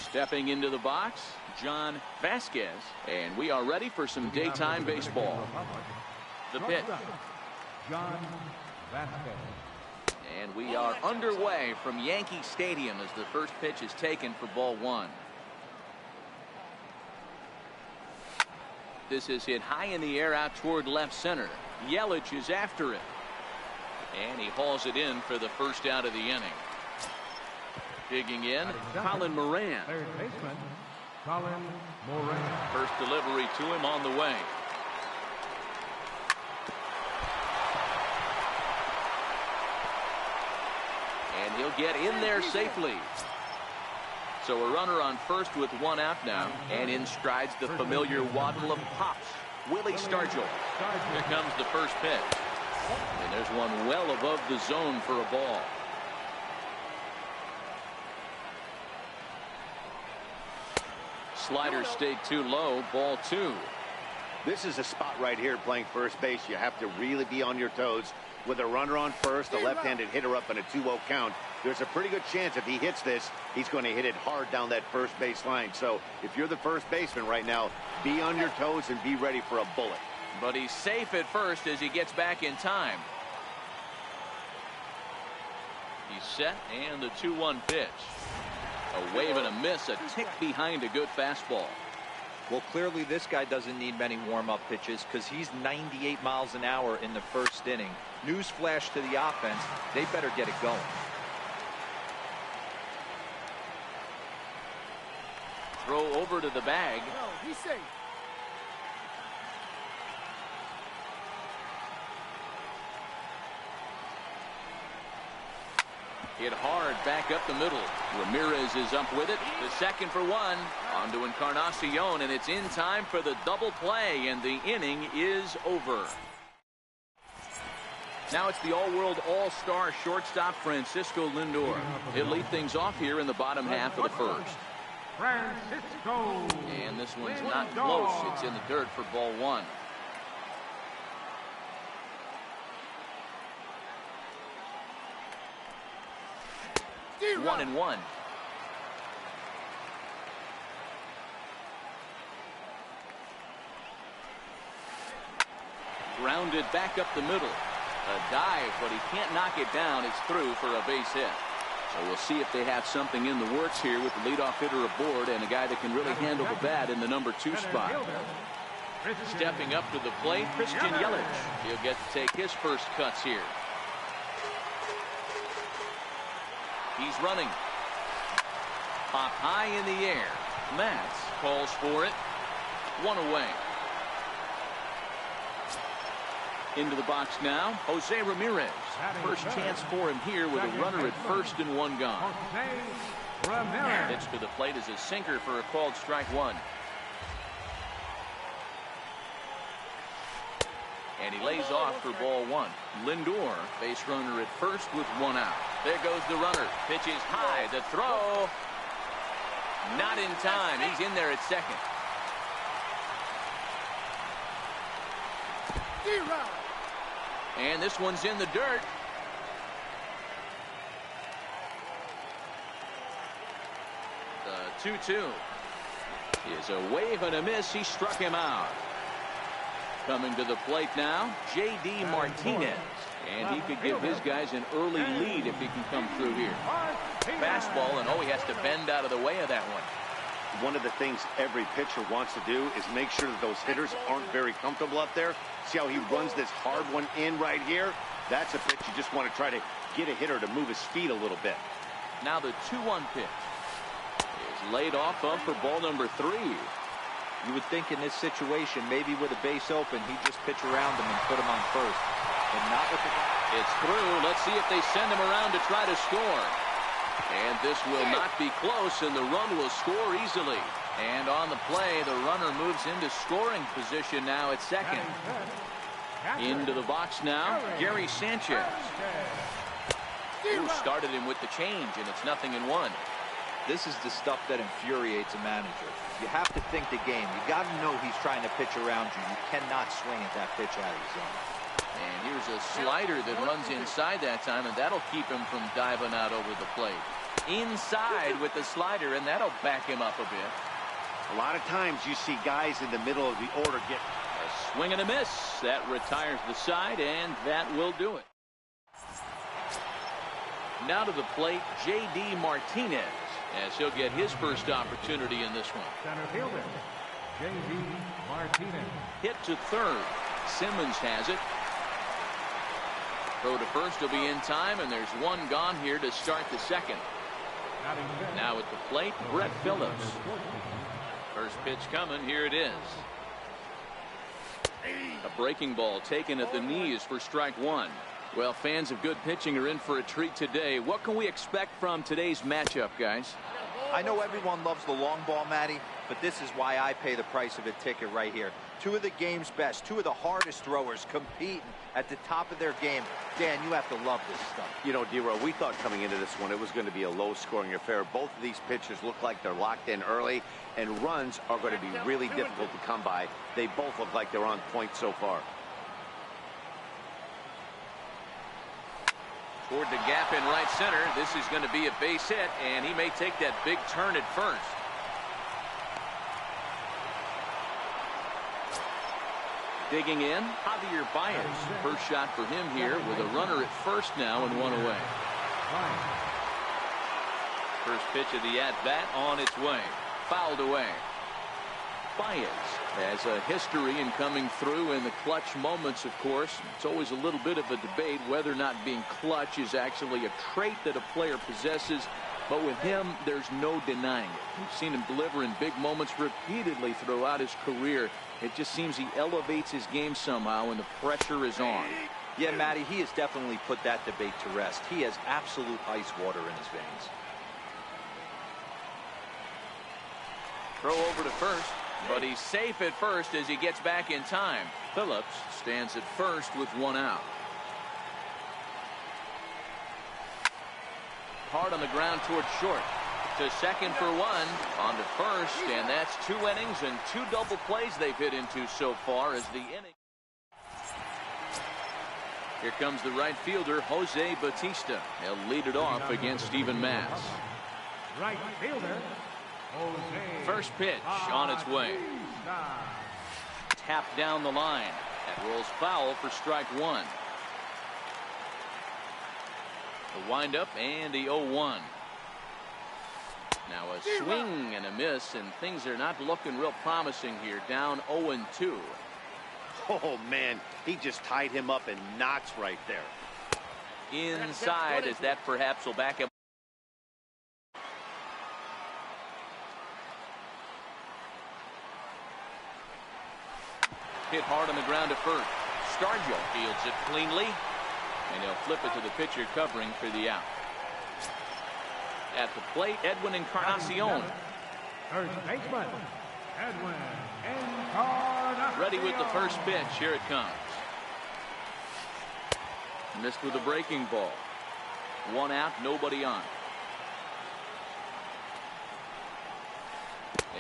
Stepping into the box, John Vasquez. And we are ready for some daytime baseball. The pitch. John Vasquez. And we are underway from Yankee Stadium as the first pitch is taken for ball one. This is hit high in the air out toward left center. Yelich is after it. And he hauls it in for the first out of the inning. Digging in, Colin Moran. Third baseman, Colin Moran. First delivery to him on the way. And he'll get in there safely. So a runner on first with one out now. And in strides the familiar waddle of Pops, Willie Stargell. Here comes the first pitch. And there's one well above the zone for a ball. Slider stayed too low. Ball two. This is a spot right here playing first base. You have to really be on your toes. With a runner on first, a left-handed hitter up and a 2-0 count, there's a pretty good chance if he hits this, he's going to hit it hard down that first base line. So if you're the first baseman right now, be on your toes and be ready for a bullet. But he's safe at first as he gets back in time. He's set, and the 2-1 pitch. A wave and a miss, a tick behind a good fastball. Well, clearly this guy doesn't need many warm-up pitches because he's 98 miles an hour in the first inning. Newsflash to the offense, they better get it going. Throw over to the bag. No, he's safe. Hit hard back up the middle. Ramirez is up with it. The second for one. On to Encarnacion, and it's in time for the double play, and the inning is over. Now it's the all-world all-star shortstop Francisco Lindor. He'll lead things off here in the bottom half of the first. Francisco. And this one's not close. It's in the dirt for ball one. One and one. Grounded back up the middle. A dive, but he can't knock it down. It's through for a base hit. So we'll see if they have something in the works here with the leadoff hitter aboard and a guy that can really handle the bat in the number 2 spot. Stepping up to the plate, Christian Yelich. He'll get to take his first cuts here. He's running. Pop high in the air. Matz calls for it. One away. Into the box now, Jose Ramirez. First chance for him here with a runner at first and one gone. Pitch to the plate is a sinker for a called strike one. And he lays off for ball one. Lindor, base runner at first with one out. There goes the runner. Pitch is high. The throw. Not in time. He's in there at second. And this one's in the dirt. The 2-2 is a wave and a miss. He struck him out. Coming to the plate now, J.D. Martinez. And he could give his guys an early lead if he can come through here. Fastball, and he has to bend out of the way of that one. One of the things every pitcher wants to do is make sure that those hitters aren't very comfortable up there. See how he runs this hard one in right here? That's a pitch you just want to try to get a hitter to move his feet a little bit. Now the 2-1 pitch is laid off up for ball number 3. You would think in this situation, maybe with a base open, he'd just pitch around him and put him on first. But not with the... It's through. Let's see if they send him around to try to score. And this will not be close, and the run will score easily. And on the play, the runner moves into scoring position now at second. Into the box now, Gary Sanchez. Who started him with the change, and it's 0-1. This is the stuff that infuriates a manager. You have to think the game. You got to know he's trying to pitch around you. You cannot swing at that pitch out of the zone. And here's a slider that runs inside that time, and that'll keep him from diving out over the plate. Inside with the slider, and that'll back him up a bit. A lot of times you see guys in the middle of the order get A swing and a miss. That retires the side, and that will do it. Now to the plate, J.D. Martinez, as he'll get his first opportunity in this one. Center fielder, J.D. Martinez. Hit to third. Simmons has it. Throw to first will be in time, and there's one gone here to start the second. Now at the plate, Brett Phillips. First pitch coming. Here it is. A breaking ball taken at the knees for strike one. Well, fans of good pitching are in for a treat today. What can we expect from today's matchup, guys? I know everyone loves the long ball, Matty, but this is why I pay the price of a ticket right here. Two of the game's best, two of the hardest throwers competing at the top of their game. Dan, you have to love this stuff. You know, D-Row, we thought coming into this one it was going to be a low-scoring affair. Both of these pitchers look like they're locked in early, and runs are going to be really difficult to come by. They both look like they're on point so far. Toward the gap in right center. This is going to be a base hit, and he may take that big turn at first. Digging in, Javier Baez. First shot for him here with a runner at first now and one away. First pitch of the at-bat on its way. Fouled away. Baez has a history in coming through in the clutch moments, of course. It's always a little bit of a debate whether or not being clutch is actually a trait that a player possesses. But with him, there's no denying it. We've seen him deliver in big moments repeatedly throughout his career. It just seems he elevates his game somehow when the pressure is on. Yeah, Matty, he has definitely put that debate to rest. He has absolute ice water in his veins. Throw over to first, but he's safe at first as he gets back in time. Phillips stands at first with one out. Hard on the ground toward short. To second for one. On to first, and that's 2 innings and 2 double plays they've hit into so far as the inning. Here comes the right fielder, Jose Bautista. He'll lead it off against Steven Matz. Right fielder, Jose. First pitch on its way. Tapped down the line. That rolls foul for strike one. The windup and the 0-1. Now a swing and a miss, and things are not looking real promising here. Down 0-2. Oh, man, he just tied him up in knots right there. Inside, as that perhaps will back him. Hit hard on the ground to first. Stargell fields it cleanly, and he'll flip it to the pitcher covering for the out. At the plate, Edwin Encarnacion. First baseman, Edwin Encarnacion. Ready with the first pitch. Here it comes. Missed with a breaking ball. One out, nobody on.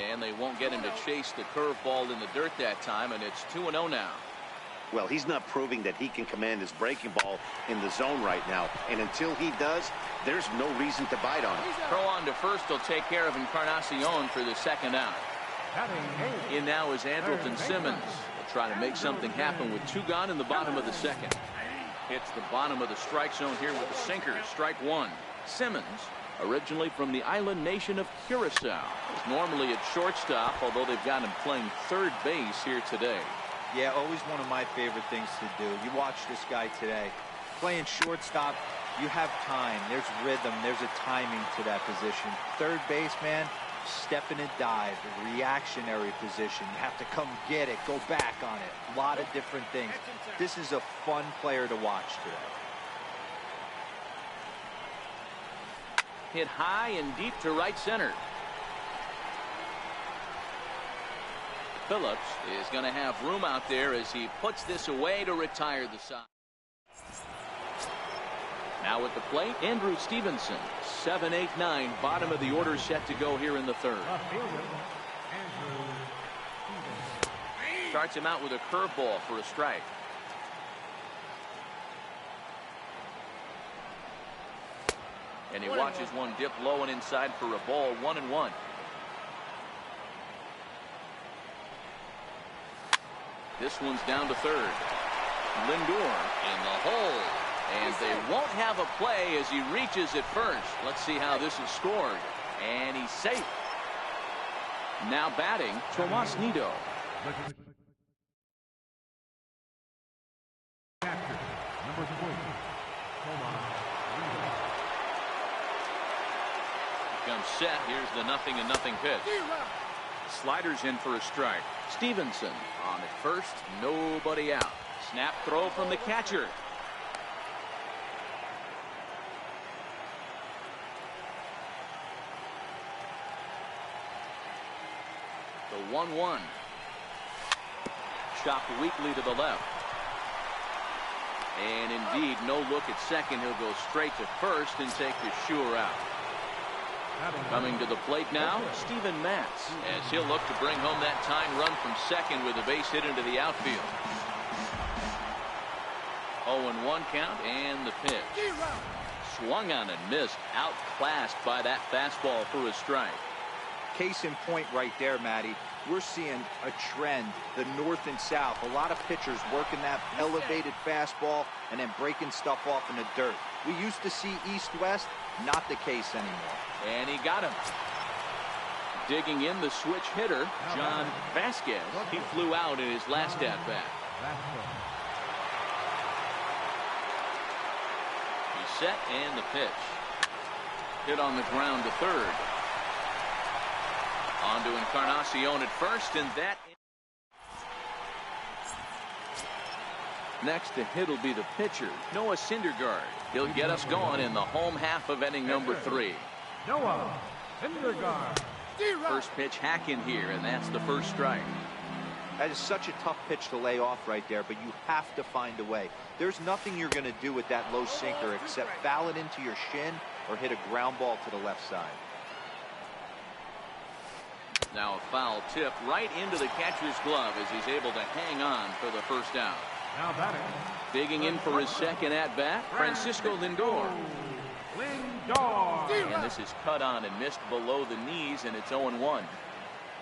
And they won't get him to chase the curveball in the dirt that time, and it's 2-0 now. Well, he's not proving that he can command his breaking ball in the zone right now. And until he does, there's no reason to bite on him. Throw on to first will take care of Encarnacion for the second out. In now is Andrelton Simmons. Will try to make something happen with 2 gone in the bottom of the second. Hits the bottom of the strike zone here with a sinker. Strike one. Simmons, originally from the island nation of Curacao, is normally at shortstop, although they've got him playing third base here today. Yeah, always one of my favorite things to do. You watch this guy today. Playing shortstop, you have time. There's rhythm. There's a timing to that position. Third base, man, step in and dive. A reactionary position. You have to come get it. Go back on it. A lot of different things. This is a fun player to watch today. Hit high and deep to right center. Phillips is going to have room out there as he puts this away to retire the side. Now at the plate, Andrew Stevenson. 7, 8, 9, bottom of the order set to go here in the third. Starts him out with a curveball for a strike. And he watches one dip low and inside for a ball. 1-1. This one's down to third. Lindor in the hole. And they won't have a play as he reaches at first. Let's see how this is scored. And he's safe. Now batting, Tomas Nido. Number 20, Tomas Nido. Comes set. Here's the 0-0 pitch. Sliders in for a strike. Stevenson on at first. Nobody out. Snap throw from the catcher. The 1-1. Chopped weakly to the left. And indeed, no look at second. He'll go straight to first and take the sure out. Coming to the plate now, Steven Matz, as he'll look to bring home that tying run from second with a base hit into the outfield. 0-1 count and the pitch. Swung on and missed, outclassed by that fastball for a strike. Case in point right there, Matty. We're seeing a trend, the north and south. A lot of pitchers working that elevated fastball and then breaking stuff off in the dirt. We used to see east-west, not the case anymore. And he got him. Digging in the switch hitter, John Vasquez. He flew out in his last at-bat. He's set and the pitch. Hit on the ground to third. On to Encarnacion at first, and that. Next to hit will be the pitcher, Noah Syndergaard. He'll get us going in the home half of inning number 3. Noah Syndergaard. First pitch hack in here, and that's the first strike. That is such a tough pitch to lay off right there, but you have to find a way. There's nothing you're going to do with that low sinker except foul it into your shin or hit a ground ball to the left side. Now a foul tip right into the catcher's glove as he's able to hang on for the first out. Now batting. Digging in for his second at-bat, Francisco Lindor. Lindor. And this is cut on and missed below the knees, and it's 0-1.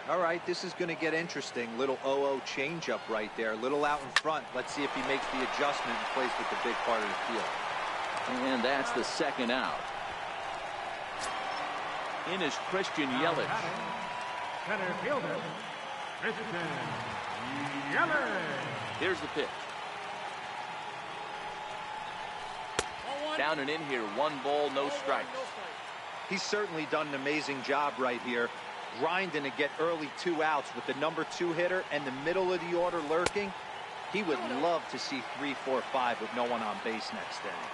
All right, this is going to get interesting. Little 0-0 changeup right there. Little out in front. Let's see if he makes the adjustment and plays with the big part of the field. And that's the second out. In is Christian Yelich. Center fielder, Christian Yelich. Here's the pitch. Down and in here, 1 ball, no strikes. He's certainly done an amazing job right here, grinding to get early 2 outs with the number 2 hitter and the middle of the order lurking. He would love to see 3, 4, 5 with no one on base next inning.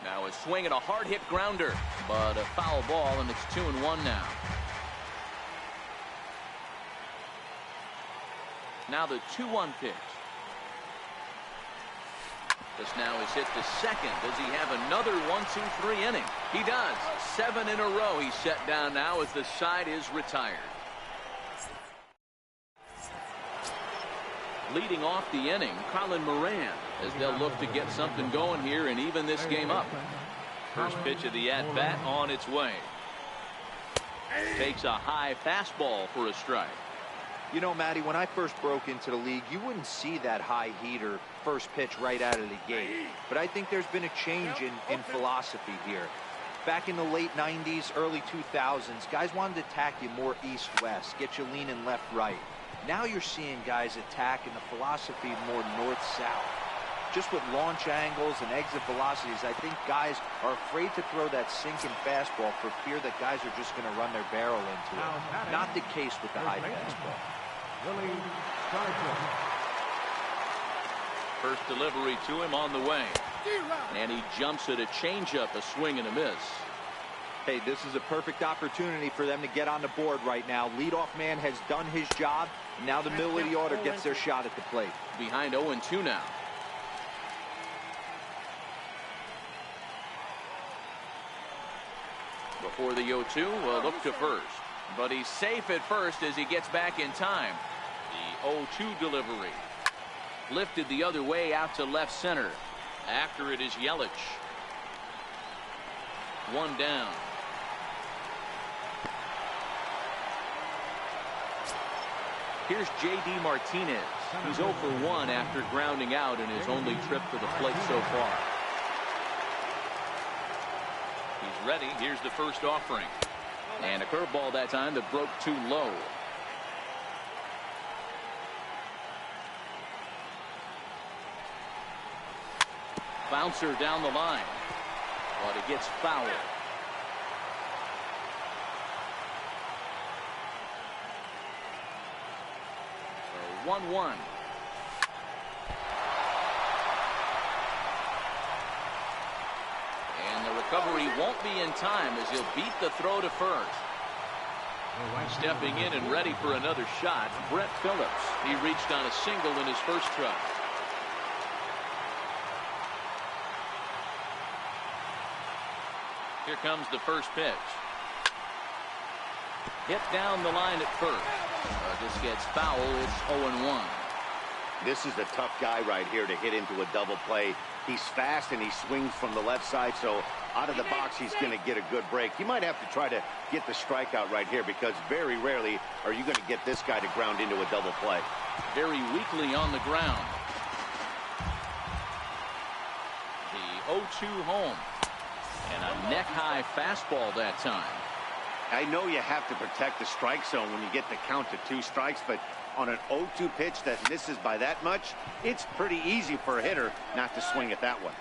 Now a swing and a hard hit grounder, but a foul ball, and it's 2-1 now. Now the 2-1 pitch. This now is hit to second. Does he have another 1-2-3 inning? He does. 7 in a row he's set down now as the side is retired. Leading off the inning, Colin Moran, as they'll look to get something going here and even this game up. First pitch of the at-bat on its way. Takes a high fastball for a strike. You know, Matty, when I first broke into the league, you wouldn't see that high heater first pitch right out of the gate. But I think there's been a change in philosophy here. Back in the late 90s, early 2000s, guys wanted to attack you more east-west, get you leaning left-right. Now you're seeing guys attack in the philosophy more north-south. Just with launch angles and exit velocities, I think guys are afraid to throw that sinking fastball for fear that guys are just going to run their barrel into it. Not the case with the high fastball. First delivery to him on the way. And he jumps at a changeup, a swing and a miss. Hey, this is a perfect opportunity for them to get on the board right now. Leadoff man has done his job. Now the middle of the order gets their shot at the plate. Behind 0-2 now. Before the 0-2, a look to first. But he's safe at first as he gets back in time. The 0-2 delivery. Lifted the other way out to left center. After it is Yelich. One down. Here's J.D. Martinez. He's 0 for 1 after grounding out in his only trip to the plate so far. He's ready. Here's the first offering. And a curveball that time that broke too low. Bouncer down the line. But it gets fouled. So 1-1. And the recovery won't be in time as he'll beat the throw to first. Stepping in and ready for another shot, Brett Phillips. He reached on a single in his first try. Here comes the first pitch. Hit down the line at first. This gets foul. It's 0-1. This is the tough guy right here to hit into a double play. He's fast and he swings from the left side, so out of the box he's going to get a good break. You might have to try to get the strikeout right here because very rarely are you going to get this guy to ground into a double play. Very weakly on the ground. The 0-2 home. And a neck-high fastball that time. I know you have to protect the strike zone when you get the count to 2 strikes, but on an 0-2 pitch that misses by that much, it's pretty easy for a hitter not to swing at that one.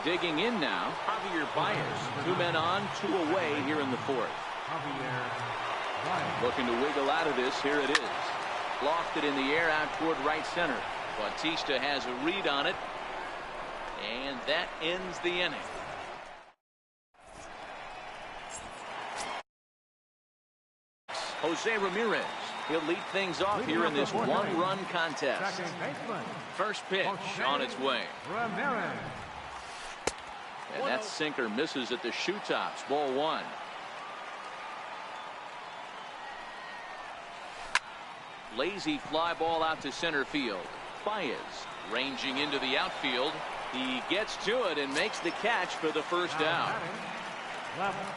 Digging in now, Javier Baez. 2 men on, 2 away here in the 4th. Looking to wiggle out of this. Here it is. Lofted in the air out toward right center. Bautista has a read on it. And that ends the inning. Jose Ramirez. He'll lead things off here in this one-run contest. First pitch on its way. And that sinker misses at the shoe tops. Ball 1. Lazy fly ball out to center field. Baez ranging into the outfield. He gets to it and makes the catch for the first out.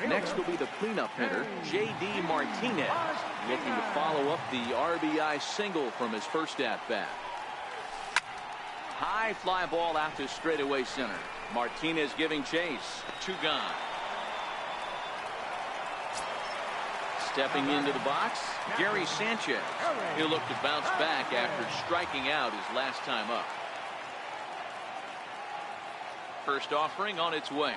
Next will be the cleanup hitter, J.D. Martinez, looking to follow up the RBI single from his first at-bat. High fly ball out to straightaway center. Martinez giving chase. 2 gone. Stepping into the box, Gary Sanchez. He'll look to bounce back after striking out his last time up. First offering on its way.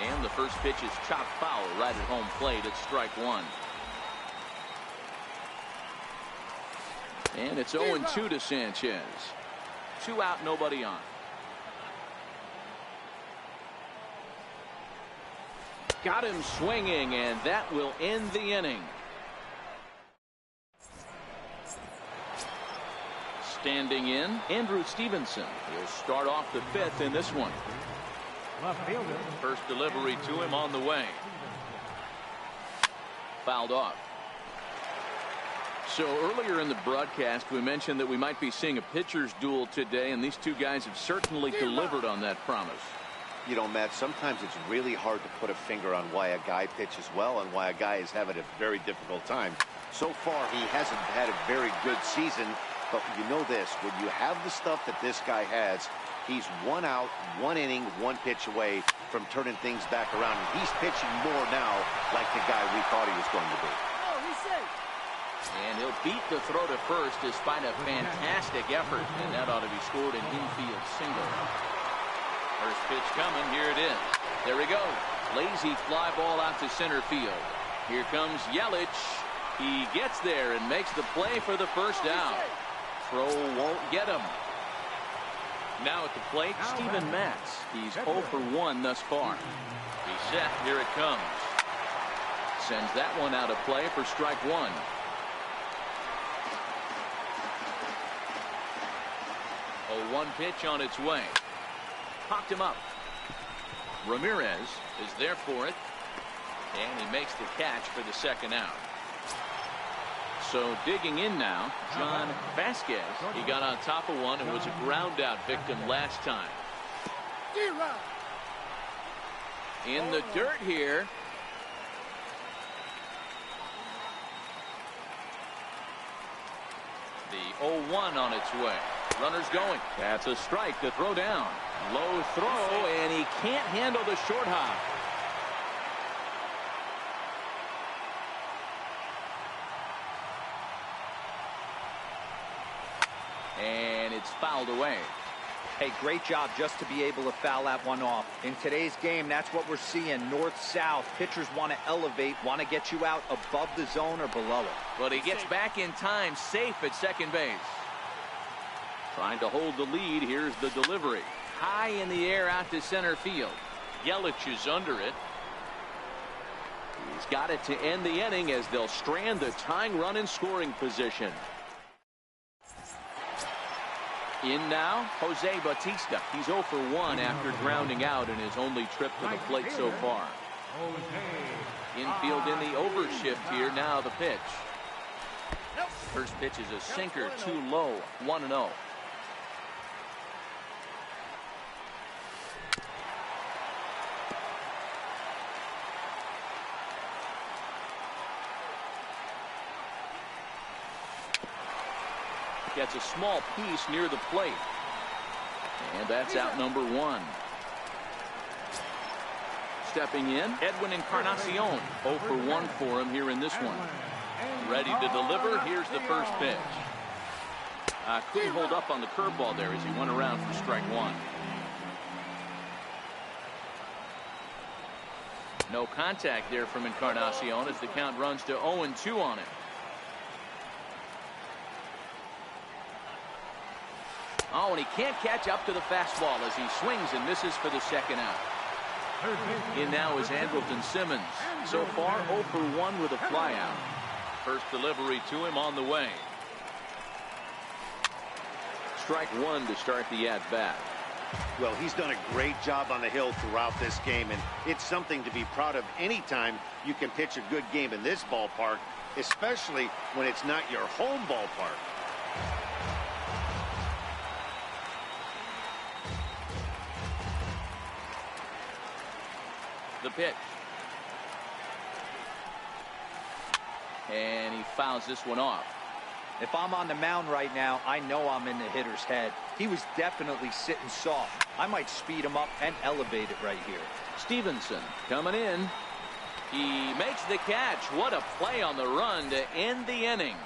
And the first pitch is chopped foul right at home plate at strike 1. And it's 0-2 to Sanchez. 2 out, nobody on. Got him swinging, and that will end the inning. Standing in, Andrew Stevenson. He'll start off the 5th in this one. First delivery to him on the way. Fouled off. So earlier in the broadcast, we mentioned that we might be seeing a pitcher's duel today, and these 2 guys have certainly delivered on that promise. You know, Matt, sometimes it's really hard to put a finger on why a guy pitches well and why a guy is having a very difficult time. So far, he hasn't had a very good season, but you know this, when you have the stuff that this guy has, he's 1 out, 1 inning, 1 pitch away from turning things back around. And he's pitching more now like the guy we thought he was going to be. And he'll beat the throw to first despite a fantastic effort, and that ought to be scored an infield single. First pitch coming. Here it is. There we go. Lazy fly ball out to center field. Here comes Yelich. He gets there and makes the play for the first out. Throw won't get him. Now at the plate, Steven Matz. He's 0 for 1 thus far. He's set. Here it comes. Sends that one out of play for strike 1. 0-1 pitch on its way. Popped him up. Ramirez is there for it. And he makes the catch for the second out. So digging in now, John Vasquez. He got on top of one and was a ground out victim last time. In the dirt here. The 0-1 on its way. Runner's going. That's a strike to throw down. Low throw, and he can't handle the short hop. And it's fouled away. Hey, great job just to be able to foul that one off. In today's game, that's what we're seeing. North-south. Pitchers want to elevate, want to get you out above the zone or below it. But he gets back in time, safe at second base. Trying to hold the lead. Here's the delivery. High in the air out to center field. Yelich is under it. He's got it to end the inning as they'll strand the tying run in scoring position. In now, Jose Bautista. He's 0 for 1 after grounding out in his only trip to the plate so far. Infield in the overshift here. Now the pitch. First pitch is a sinker, too low. 1-0. Gets a small piece near the plate. And that's out number 1. Stepping in, Edwin Encarnacion. 0 for 1 for him here in this one. Ready to deliver. Here's the first pitch. Couldn't hold up on the curveball there as he went around for strike 1. No contact there from Encarnacion as the count runs to 0-2 on him. Oh, and he can't catch up to the fastball as he swings and misses for the second out. In now is Andrelton Simmons. So far 0 for 1 with a flyout. First delivery to him on the way. Strike 1 to start the at-bat. Well, he's done a great job on the hill throughout this game, and it's something to be proud of anytime you can pitch a good game in this ballpark, especially when it's not your home ballpark. The pitch. And he fouls this one off. If I'm on the mound right now, I know I'm in the hitter's head. He was definitely sitting soft. I might speed him up and elevate it right here. Stevenson coming in. He makes the catch. What a play on the run to end the inning.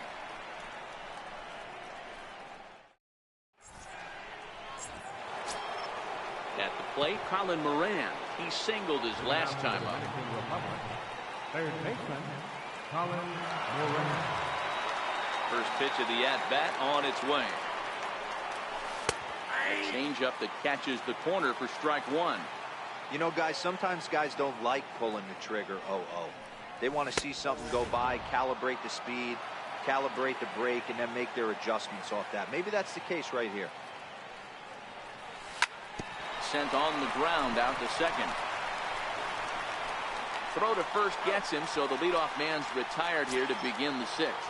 At the plate, Colin Moran. He singled his last time up. Third baseman, Colin Moran. First pitch of the at-bat on its way. Change-up that catches the corner for strike 1. You know, guys, sometimes guys don't like pulling the trigger 0-0. They want to see something go by, calibrate the speed, calibrate the break, and then make their adjustments off that. Maybe that's the case right here. Sent on the ground out to second. Throw to first gets him, so the leadoff man's retired here to begin the 6th.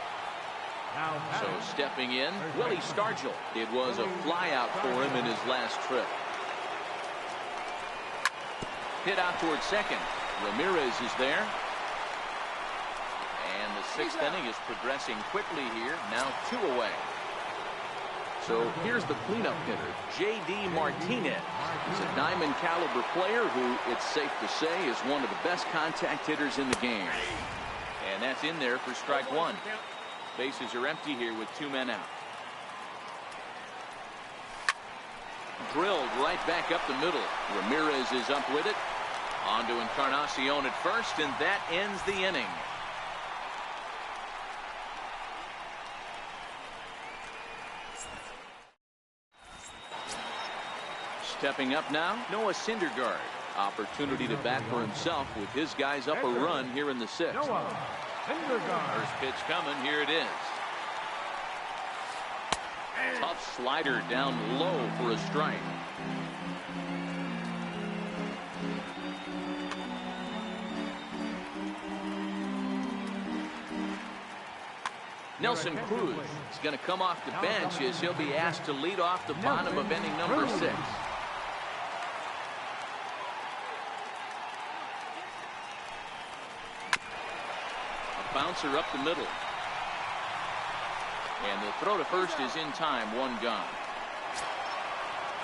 So stepping in, Willie Stargell. It was a flyout for him in his last trip. Hit out towards second. Ramirez is there. And the 6th inning is progressing quickly here. Now 2 away. So here's the cleanup hitter, J.D. Martinez. He's a diamond caliber player who, it's safe to say, is one of the best contact hitters in the game. And that's in there for strike 1. Bases are empty here with 2 men out. Drilled right back up the middle. Ramirez is up with it. On to Encarnacion at first, and that ends the inning. Stepping up now, Noah Syndergaard. Opportunity to bat for himself with his guys up a run here in the 6th. Noah Syndergaard. First pitch coming. Here it is. Tough slider down low for a strike. Nelson Cruz is going to come off the bench as he'll be asked to lead off the bottom of inning number 6. A bouncer up the middle. And the throw to first is in time, 1 gone.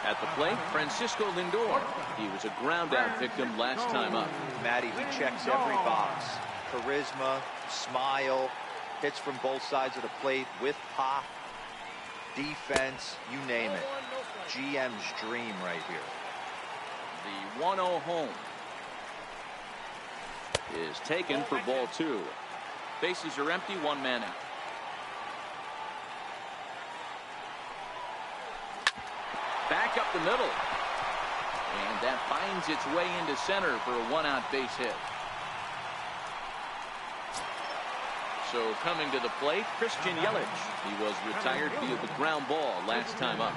At the plate, Francisco Lindor. He was a ground out victim last time up. Matty, he checks every box. Charisma, smile, hits from both sides of the plate with pop, defense, you name it. GM's dream right here. The 1-0 home is taken for ball 2. Bases are empty, 1 man out. Back up the middle. And that finds its way into center for a 1-out base hit. So coming to the plate, Christian Yelich. He was retired via the ground ball last time up.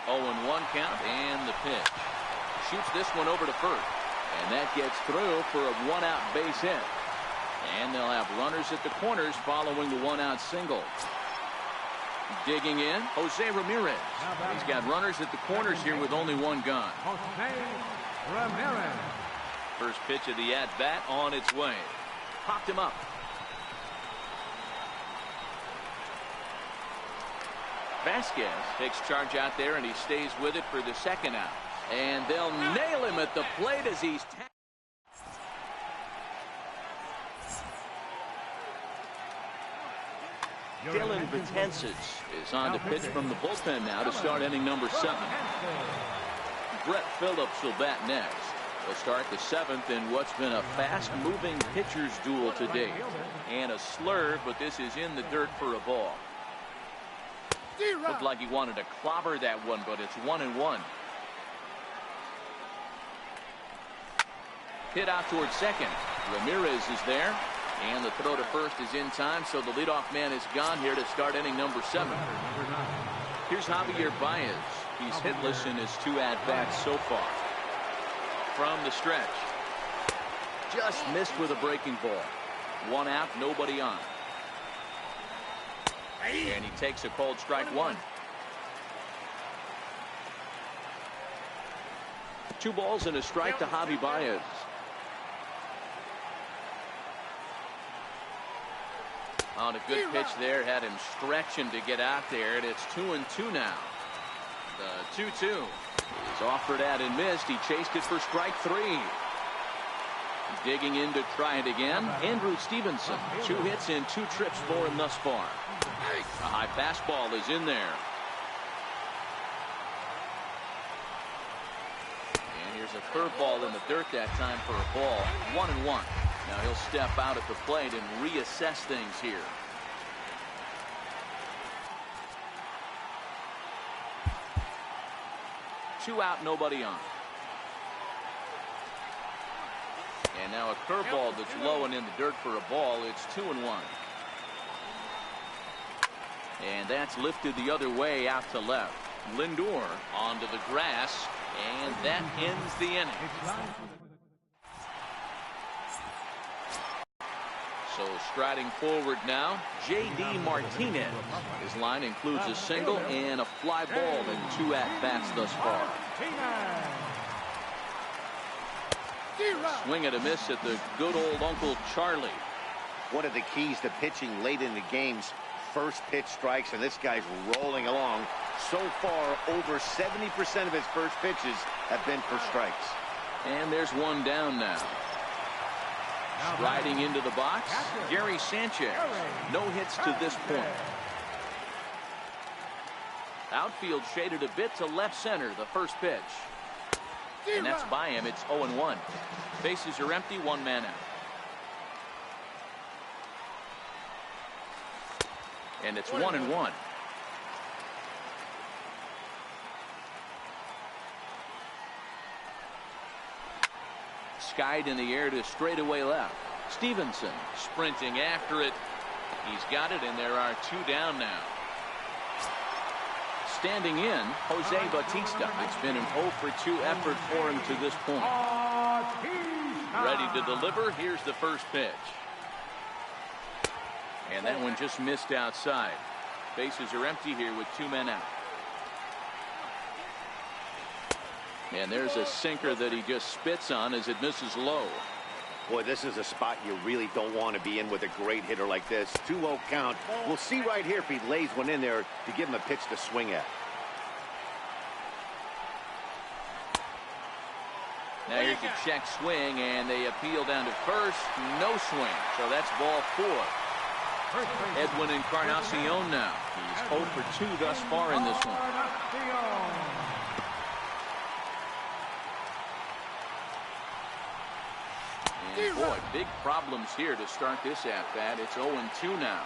0-1 count and the pitch. Shoots this one over to first. And that gets through for a 1-out base hit. And they'll have runners at the corners following the 1-out single. Digging in, Jose Ramirez. He's got runners at the corners here with only 1 gone. Jose Ramirez. First pitch of the at-bat on its way. Popped him up. Vasquez takes charge out there, and he stays with it for the 2nd out. And they'll nail him at the plate as he's Dylan Betances is on to pitch from the bullpen now to start inning number 7. Brett Phillips will bat next. They'll start the 7th in what's been a fast-moving pitcher's duel to date. And a slurve, but this is in the dirt for a ball. Looked like he wanted to clobber that one, but it's 1-1. Hit out towards second. Ramirez is there. And the throw to first is in time, so the leadoff man is gone here to start inning number 7. Here's Javier Baez. He's hitless in his 2 at-bats so far. From the stretch. Just missed with a breaking ball. 1 out, nobody on. And he takes a cold strike 1. 2 balls and a strike to Javi Baez. On a good pitch there, had him stretching to get out there, and it's 2-2 now. The 2-2 is offered at and missed. He chased it for strike 3. Digging in to try it again, Andrew Stevenson. 2 hits and 2 trips for him thus far. A high fastball is in there. And here's a curveball in the dirt that time for a ball. 1-1. Now he'll step out at the plate and reassess things here. Two out, nobody on. And now a curveball that's low and in the dirt for a ball. It's 2-1. And that's lifted the other way out to left. Lindor onto the grass, and that ends the inning. So striding forward now, J.D. Martinez. His line includes a single and a fly ball in 2 at-bats thus far. Swing and a miss at the good old Uncle Charlie. One of the keys to pitching late in the games, first pitch strikes, and this guy's rolling along. So far, over 70% of his first pitches have been for strikes. And there's 1 down now. Striding into the box, Gary Sanchez. No hits to this point. Outfield shaded a bit to left center, the first pitch. And that's by him. It's 0-1. Bases are empty, 1 man out. And it's 1-1. Skied in the air to straightaway left. Stevenson sprinting after it. He's got it, and there are 2 down now. Standing in, Jose Bautista. It's been an 0-for-2 effort for him to this point. Ready to deliver. Here's the first pitch. And that one just missed outside. Bases are empty here with 2 men out. And there's a sinker that he just spits on as it misses low. Boy, this is a spot you really don't want to be in with a great hitter like this. 2-0 count. We'll see right here if he lays one in there to give him a pitch to swing at. Now here's a check swing, and they appeal down to first. No swing. So that's ball 4. Edwin Encarnacion now. He's 0 for 2 thus far in this one. And boy, big problems here to start this at-bat. It's 0-2 now.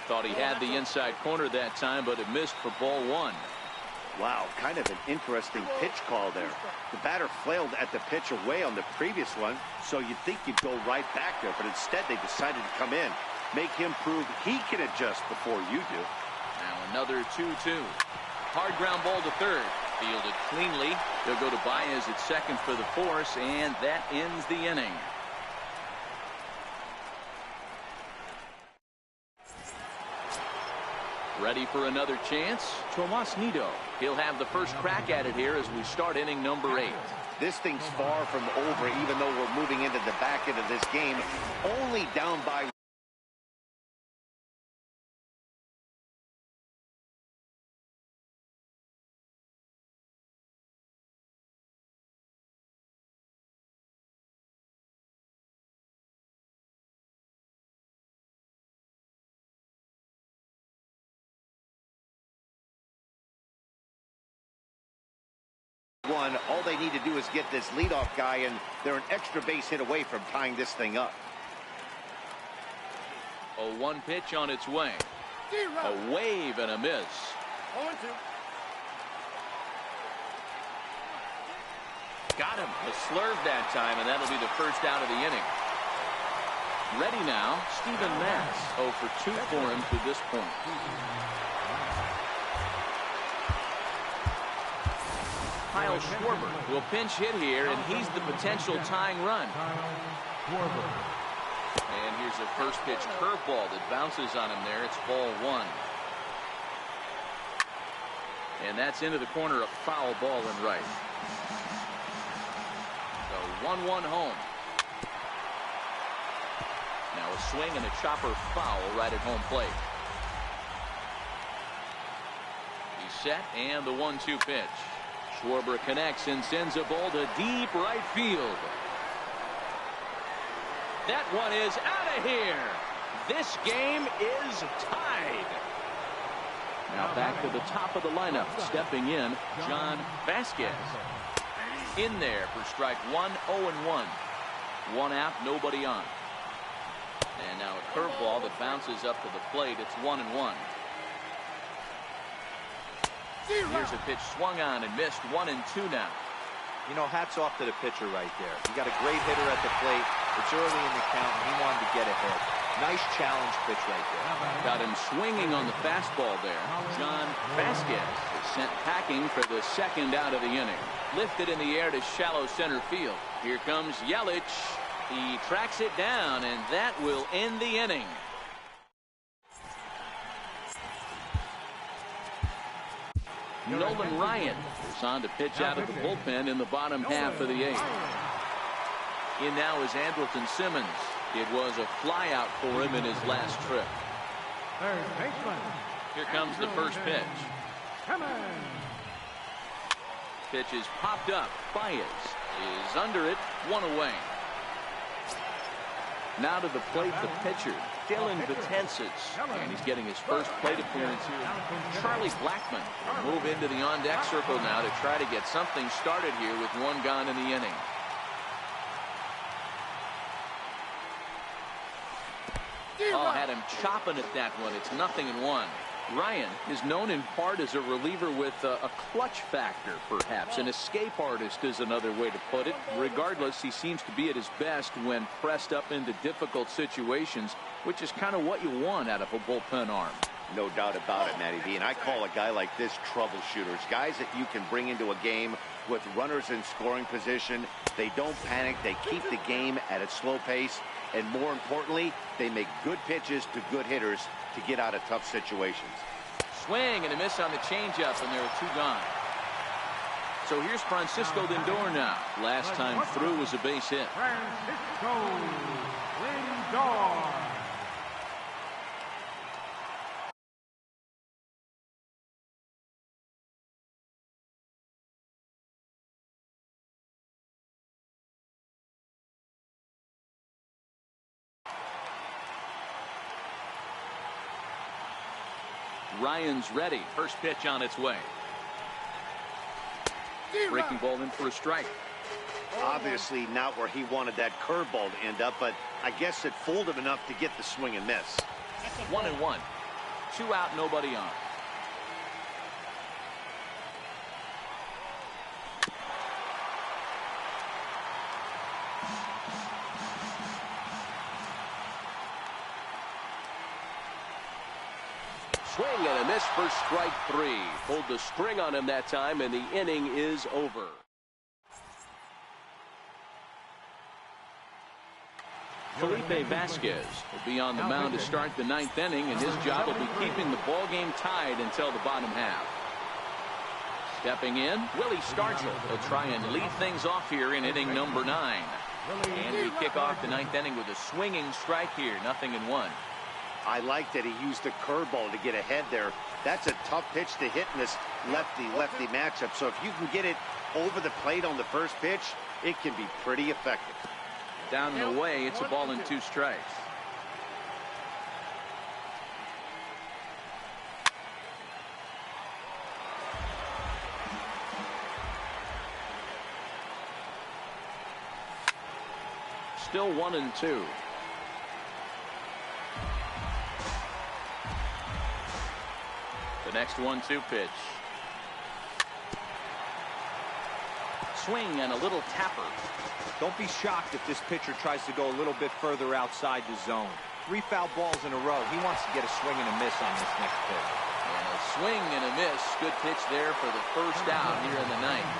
Thought he had the inside corner that time, but it missed for ball 1. Wow, kind of an interesting pitch call there. The batter flailed at the pitch away on the previous one, so you'd think you'd go right back there, but instead they decided to come in, make him prove he can adjust before you do. Now another 2-2. Hard ground ball to third. Fielded cleanly. They'll go to Baez at second for the force, and that ends the inning. Ready for another chance? Tomas Nido. He'll have the first crack at it here as we start inning number 8. This thing's far from over, even though we're moving into the back end of this game. Only down by one. All they need to do is get this leadoff guy, and they're an extra base hit away from tying this thing up. A 1 pitch on its way. A wave and a miss. 0-2. Got him. A slurve that time, and that'll be the first out of the inning. Ready now, Steven Matz. 0 for 2 for him to this point. Kyle Schwarber will pinch hit here, and he's the potential tying run. And here's a first pitch curveball that bounces on him there. It's ball 1. And that's into the corner, a foul ball and right. So 1-1 home. Now a swing and a chopper foul right at home plate. He's set, and the 1-2 pitch. Schwarber connects and sends a ball to deep right field. That one is out of here. This game is tied. Now back to the top of the lineup. Stepping in, John Vasquez. In there for strike 1, 0-1. 1 out, nobody on. And now a curveball that bounces up to the plate. It's 1-1. Here's a pitch swung on and missed. 1-2 now. You know, hats off to the pitcher right there. You got a great hitter at the plate. It's early in the count, and he wanted to get ahead. Nice challenge pitch right there. Got him swinging on the fastball there. John Vasquez is sent packing for the second out of the inning. Lifted in the air to shallow center field. Here comes Yelich. He tracks it down, and that will end the inning. Nolan Ryan is on to pitch out of the bullpen in the bottom half of the 8th. In now is Andrelton Simmons. It was a flyout for him in his last trip. Third baseman. Here comes the first pitch. Pitch is popped up. Baez is under it. 1 away. Now to the plate, the pitcher, Dylan Betances, and he's getting his first plate appearance here. Charlie Blackmon will move into the on-deck circle now to try to get something started here with 1 gone in the inning. Oh, had him chopping at that one. It's 0-1. Ryan is known in part as a reliever with a clutch factor, perhaps. An escape artist is another way to put it. Regardless, he seems to be at his best when pressed up into difficult situations, which is kind of what you want out of a bullpen arm. No doubt about it, Matty B. And I call a guy like this troubleshooters. Guys that you can bring into a game with runners in scoring position. They don't panic. They keep the game at a slow pace. And more importantly, they make good pitches to good hitters to get out of tough situations. Swing and a miss on the changeup, and there are 2 gone. So here's Francisco Lindor now. Last time through was a base hit. Francisco Lindor. Ryan's ready. First pitch on its way. Breaking ball in for a strike. Obviously not where he wanted that curveball to end up, but I guess it fooled him enough to get the swing and miss. 1-1. 2 out, nobody on. Swing and a miss for strike 3. Pulled the string on him that time, and the inning is over. Felipe Vasquez will be on the mound to start the 9th inning, and his job will be keeping the ball game tied until the bottom half. Stepping in, Willie Stargell. He'll try and lead things off here in inning number 9. And we kick off the 9th inning with a swinging strike here, 0-1. I like that he used a curveball to get ahead there. That's a tough pitch to hit in this lefty-lefty matchup. So if you can get it over the plate on the first pitch, it can be pretty effective. Down and away, it's a ball and 2 strikes. Still 1-2. The next 1-2 pitch. Swing and a little tapper. Don't be shocked if this pitcher tries to go a little bit further outside the zone. 3 foul balls in a row. He wants to get a swing and a miss on this next pitch. And a swing and a miss. Good pitch there for the first out here in the 9th.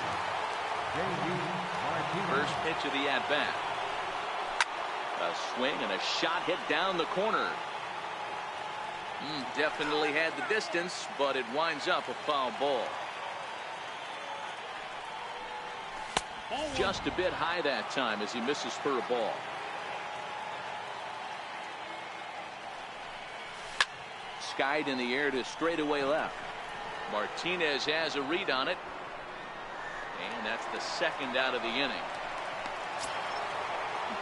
First pitch of the at-bat. A swing and a shot hit down the corner. Definitely had the distance, but it winds up a foul ball. Just a bit high that time as he misses for a ball. Skied in the air to straightaway left. Martinez has a read on it. And that's the 2nd out of the inning.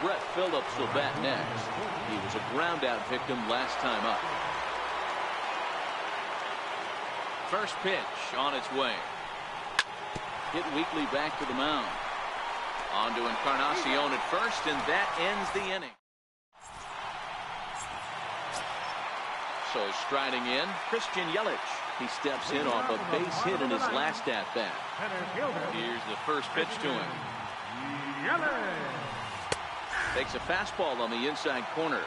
Brett Phillips will bat next. He was a ground out victim last time up. First pitch on its way. Hit weakly back to the mound. On to Encarnacion at first, and that ends the inning. So striding in, Christian Yelich. He steps in off a base hit in his last at-bat. Here's the first pitch to him. Takes a fastball on the inside corner.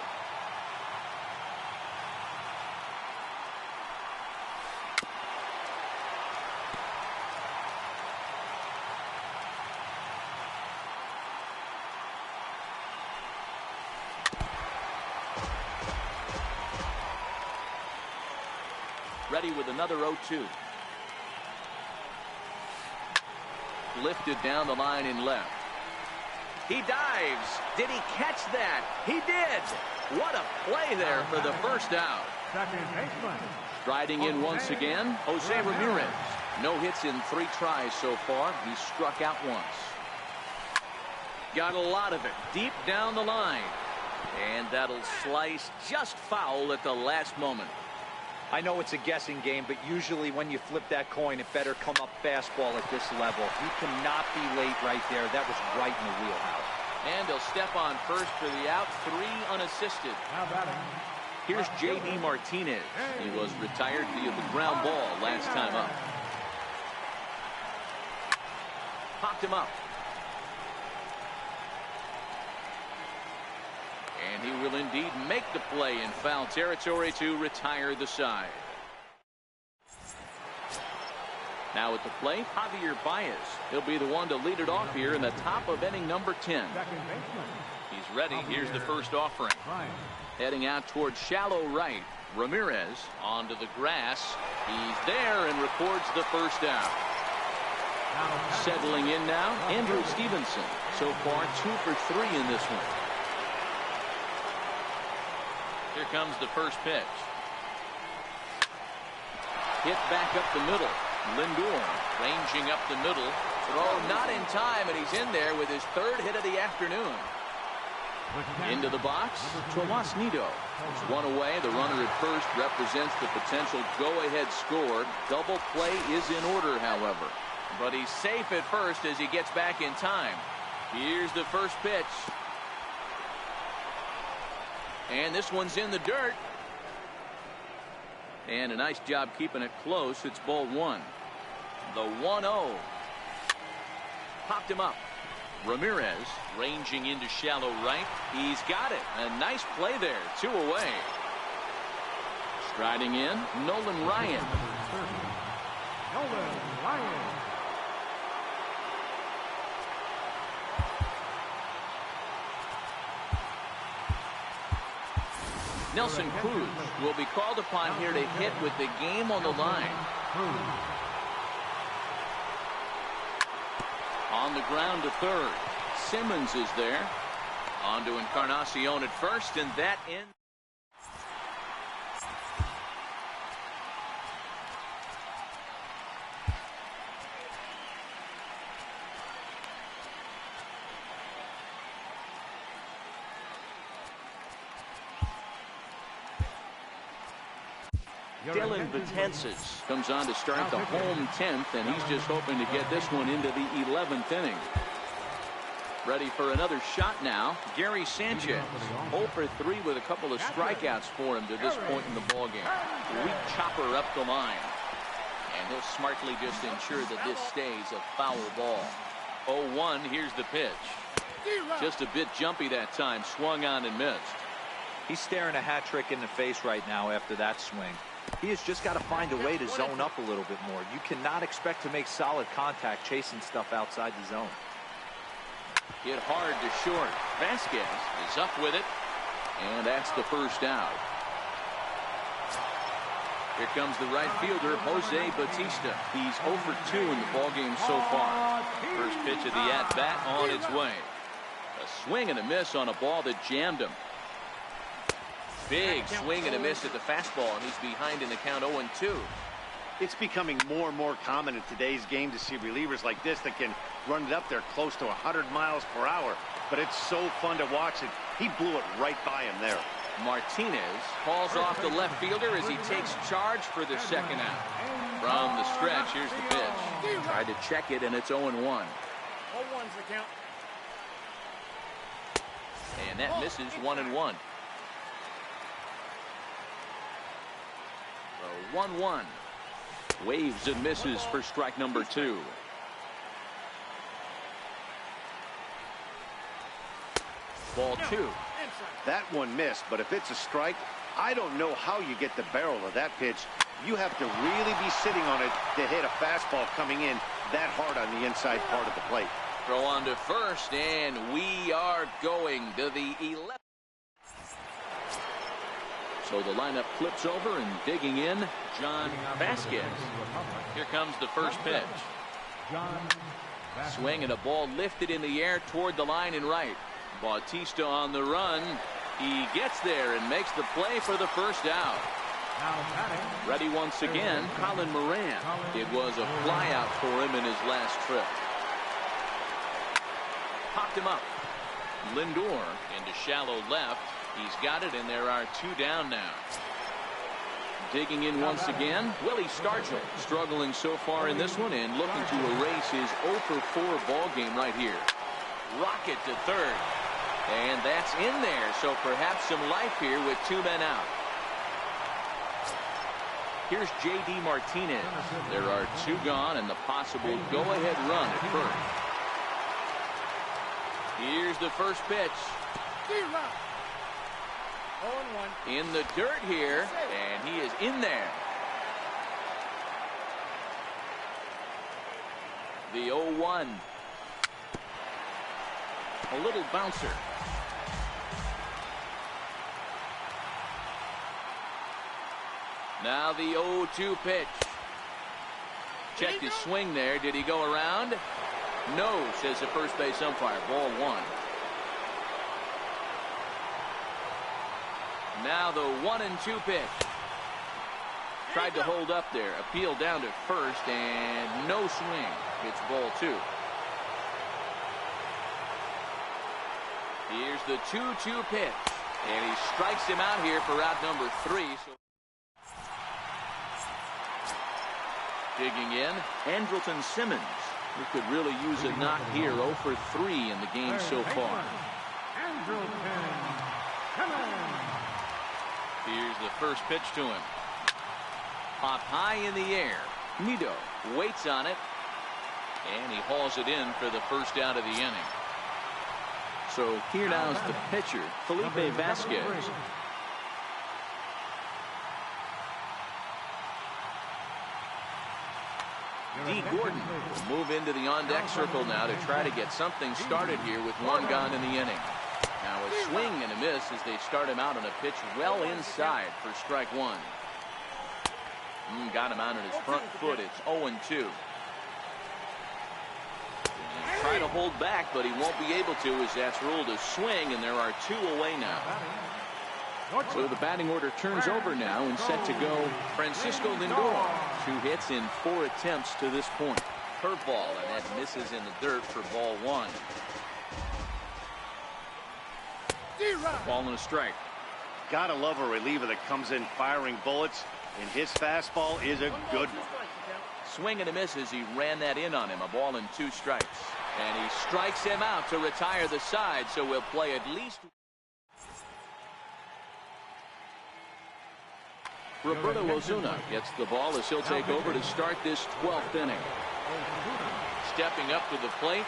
Ready with another 0-2. Lifted down the line in left. He dives. Did he catch that? He did. What a play there for the first out. Striding in once again, Jose Ramirez. No hits in 3 tries so far. He struck out once. Got a lot of it deep down the line. And that'll slice just foul at the last moment. I know it's a guessing game, but usually when you flip that coin, it better come up fastball at this level. He cannot be late right there. That was right in the wheelhouse. And he'll step on first for the out, 3 unassisted. Here's J.D. Martinez. He was retired via the ground ball last time up. Popped him up. And he will indeed make the play in foul territory to retire the side. Now at the plate, Javier Baez. He'll be the one to lead it off here in the top of inning number 10. He's ready. Here's the first offering. Heading out towards shallow right. Ramirez onto the grass. He's there and records the first out. Settling in now, Andrew Stevenson. So far, 2 for 3 in this one. Here comes the first pitch. Hit back up the middle. Lindor ranging up the middle. Throw not in time, and he's in there with his 3rd hit of the afternoon. Into the box, Tomas Nido. One away. The runner at first represents the potential go-ahead score. Double play is in order, however. But he's safe at first as he gets back in time. Here's the first pitch. And this one's in the dirt. And a nice job keeping it close. It's ball 1. The 1-0. Popped him up. Ramirez ranging into shallow right. He's got it. A nice play there. 2 away. Striding in, Nolan Ryan. Nolan Ryan. Nelson Cruz will be called upon here to hit with the game on the line. On the ground to third. Simmons is there. On to Encarnacion at first, and that ends. Dylan Betances comes on to start the home 10th, and he's just hoping to get this one into the 11th inning. Ready for another shot now. Gary Sanchez, 0 for 3 with a couple of strikeouts for him to this point in the ballgame. Weak chopper up the line. And he'll smartly just ensure that this stays a foul ball. 0-1, here's the pitch. Just a bit jumpy that time, swung on and missed. He's staring a hat trick in the face right now after that swing. He has just got to find a way to zone up a little bit more. You cannot expect to make solid contact chasing stuff outside the zone. Hit hard to short. Vasquez is up with it, and that's the first out. Here comes the right fielder, Jose Bautista. He's 0 for 2 in the ballgame so far. First pitch of the at-bat on its way. A swing and a miss on a ball that jammed him. Big swing and a miss at the fastball, and he's behind in the count 0-2. It's becoming more and more common in today's game to see relievers like this that can run it up there close to 100 miles per hour. But it's so fun to watch it. He blew it right by him there. Martinez calls off the left fielder as he takes charge for the second out. From the stretch, here's the pitch. Tried to check it, and it's 0-1. 0-1's the count. And that misses 1-1. 1-1. Waves and misses for strike number 2. Ball 2. That one missed, but if it's a strike, I don't know how you get the barrel of that pitch. You have to really be sitting on it to hit a fastball coming in that hard on the inside part of the plate. Throw on to first, and we are going to the 11th. So the lineup flips over, and digging in, John Vasquez. Here comes the first pitch. Swing and a ball lifted in the air toward the line and right. Bautista on the run. He gets there and makes the play for the first out. Ready once again, Colin Moran. It was a flyout for him in his last trip. Popped him up. Lindor into shallow left. He's got it, and there are 2 down now. Digging in once again, Willie Stargell, struggling so far in this one and looking to erase his 0 for 4 ball game right here. Rocket to third, and that's in there, so perhaps some life here with 2 men out. Here's J.D. Martinez. There are 2 gone and the possible go-ahead run at first. Here's the first pitch. 0-1. In the dirt here, and he is in there. The 0-1. A little bouncer. Now the 0-2 pitch. Checked his swing there. Did he go around? No, says the first base umpire. Ball 1. Now the 1-2 pitch. Tried to hold up there. Appeal down to first and no swing. It's ball 2. Here's the 2-2 pitch. And he strikes him out here for out number 3. So digging in, Andrelton Simmons, who could really use a knock here. 0 for 3 in the game so far. Here's the first pitch to him. Popped high in the air. Nido waits on it, and he hauls it in for the first out of the inning. So here now is the pitcher, Felipe Vasquez. D. Gordon will move into the on-deck circle now to try to get something started here with 1 gone in the inning. Now a swing and a miss as they start him out on a pitch well inside for strike 1. Got him out on his front foot. It's 0-2. Try to hold back, but he won't be able to as that's ruled a swing, and there are 2 away now. So the batting order turns over now and set to go Francisco Lindor. 2 hits in 4 attempts to this point. Curveball, and that misses in the dirt for ball 1. Ball and a strike. Gotta love a reliever that comes in firing bullets, and his fastball is a good one. Swing and a miss as he ran that in on him. A ball and 2 strikes. And he strikes him out to retire the side, so we'll play at least. Roberto Ozuna gets the ball as he'll take over to start this 12th inning. Stepping up to the plate.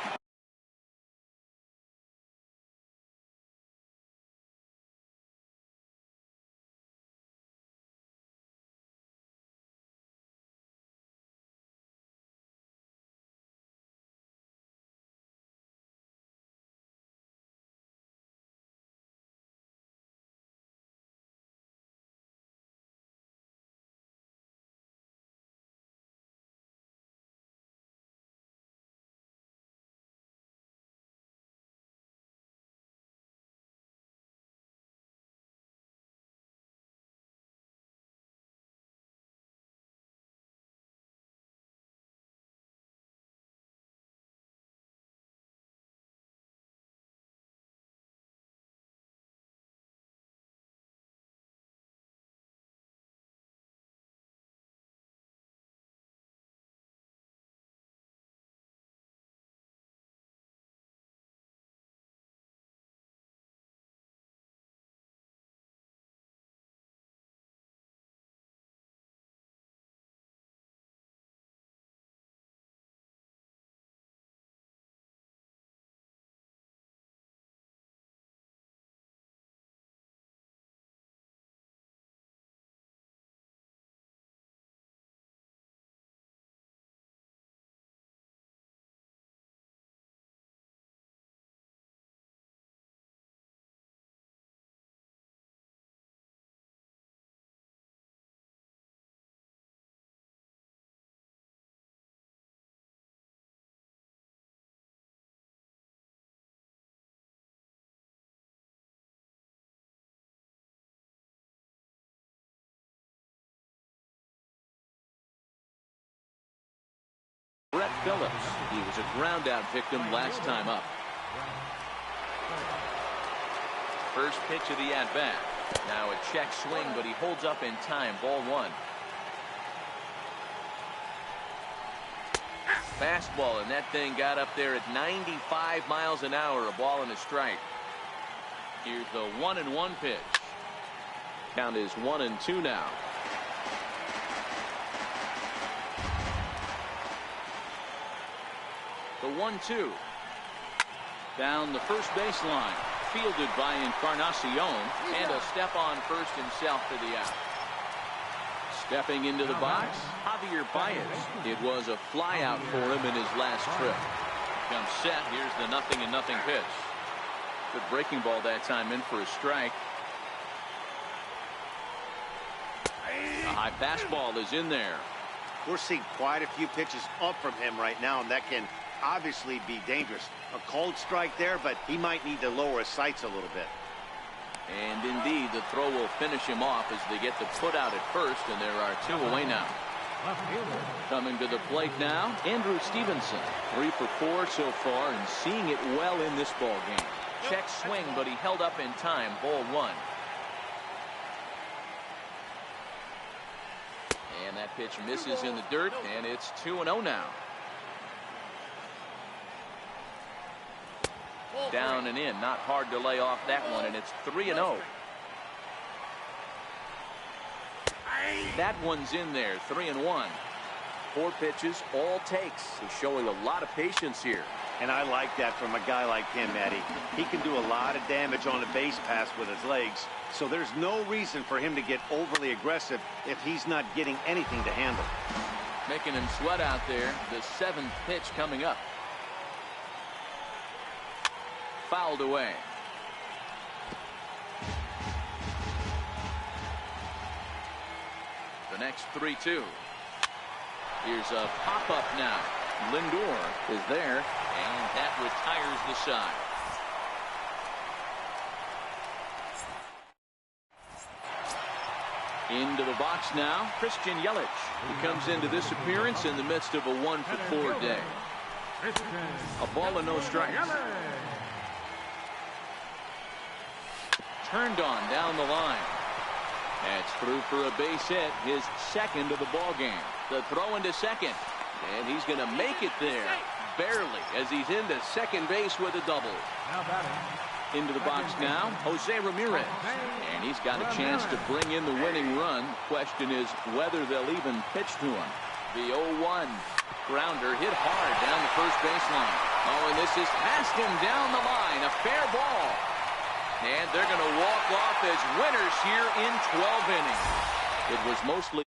Brett Phillips. He was a ground out victim last time up. First pitch of the at bat. Now a check swing, but he holds up in time. Ball 1. Fastball, and that thing got up there at 95 miles an hour. A ball and a strike. Here's the 1-1 pitch. Count is 1-2 now. The 1-2. Down the first baseline. Fielded by Encarnacion. And a step on first himself for the out. Stepping into the box, Javier Baez. It was a flyout for him in his last trip. Comes set. Here's the 0-0 pitch. Good breaking ball that time, in for a strike. A high fastball is in there. We're seeing quite a few pitches up from him right now, and that can obviously be dangerous. A cold strike there, but he might need to lower his sights a little bit. And indeed, the throw will finish him off as they get the put out at first, and there are 2 away now. Coming to the plate now, Andrew Stevenson. 3 for 4 so far, and seeing it well in this ball game. Check swing, but he held up in time. Ball 1. And that pitch misses in the dirt, and it's 2-0 now. Down and in, not hard to lay off that one, and it's 3-0. That one's in there, 3-1. 4 pitches, all takes. He's showing a lot of patience here. And I like that from a guy like him, Eddie. He can do a lot of damage on a base pass with his legs, so there's no reason for him to get overly aggressive if he's not getting anything to handle. Making him sweat out there. The 7th pitch coming up. Fouled away. The next 3-2. Here's a pop-up now. Lindor is there, and that retires the side. Into the box now, Christian Yelich. He comes into this appearance in the midst of a 1 for 4 day. A ball and no strikes. Turned on down the line. That's through for a base hit, his 2nd of the ball game. The throw into second, and he's going to make it there, barely, as he's into second base with a double. Into the box now, Jose Ramirez, and he's got a chance to bring in the winning run. Question is whether they'll even pitch to him. The 0-1 grounder hit hard down the first baseline. Oh, and this is past him down the line, a fair ball. And they're going to walk off as winners here in 12 innings. It was mostly